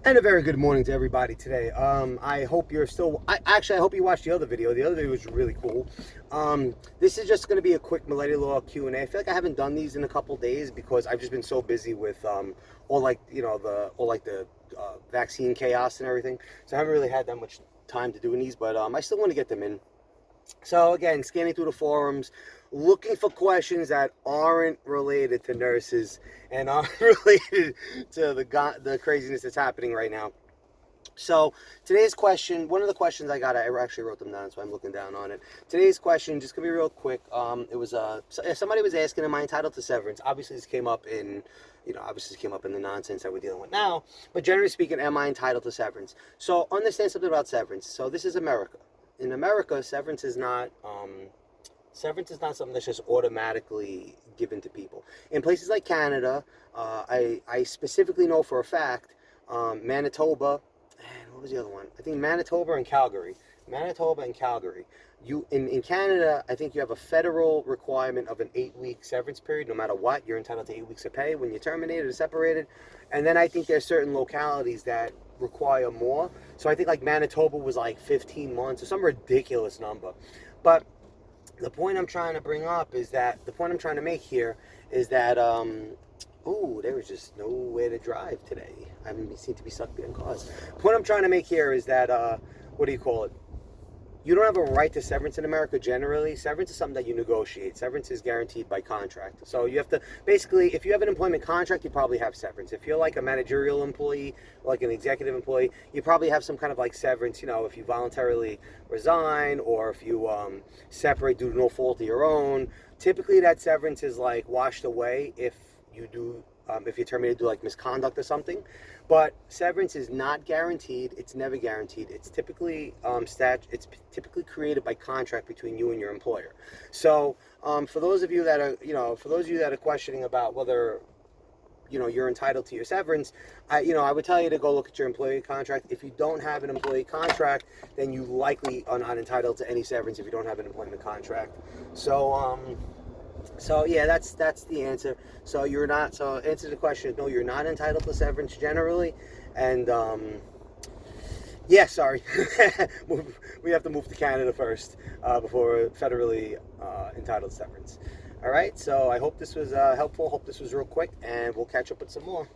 And a very good morning to everybody today. I hope you're still. I hope you watched the other video. The other video was really cool. This is just going to be a quick Miletti Law Q&A. I feel like I haven't done these in a couple days because I've just been so busy with all the vaccine chaos and everything. So I haven't really had that much time to doing these, but I still want to get them in. So again, scanning through the forums, looking for questions that aren't related to nurses and aren't related to the craziness that's happening right now. So today's question, one of the questions I got, I actually wrote them down, so I'm looking down on it. Today's question, just gonna be real quick. It was somebody was asking, am I entitled to severance? Obviously, this came up in, the nonsense that we're dealing with now. But generally speaking, am I entitled to severance? So understand something about severance. So this is America. In America, severance is not something that's just automatically given to people. In places like Canada, I specifically know for a fact, Manitoba, and what was the other one? I think Manitoba and Calgary. Manitoba and Calgary. In Canada, I think you have a federal requirement of an 8-week severance period. No matter what, you're entitled to 8 weeks of pay when you're terminated or separated. And then I think there's certain localities that require more. So I think like Manitoba was like 15 months or some ridiculous number. But the point I'm trying to bring up is that the point I'm trying to make here is that there was just nowhere to drive today. I seem to be stuck behind cars. The point I'm trying to make here is that what do you call it? You don't have a right to severance in America generally. Severance is something that you negotiate. Severance is guaranteed by contract. So you have to, basically, if you have an employment contract, you probably have severance. If you're like a managerial employee, like an executive employee, you probably have some kind of like severance, if you voluntarily resign or if you separate due to no fault of your own. Typically that severance is like washed away if you're terminated due to like misconduct or something. But severance is not guaranteed. It's never guaranteed. It's typically it's typically created by contract between you and your employer. So for those of you that are questioning about whether you're entitled to your severance, I would tell you to go look at your employee contract. If you don't have an employee contract, then you likely are not entitled to any severance if you don't have an employment contract. So yeah, that's the answer. So you're not. So answer the question is no, you're not entitled to severance generally, and yeah, sorry, we have to move to Canada first before we're federally entitled to severance. All right. So I hope this was helpful. Hope this was real quick, and we'll catch up with some more.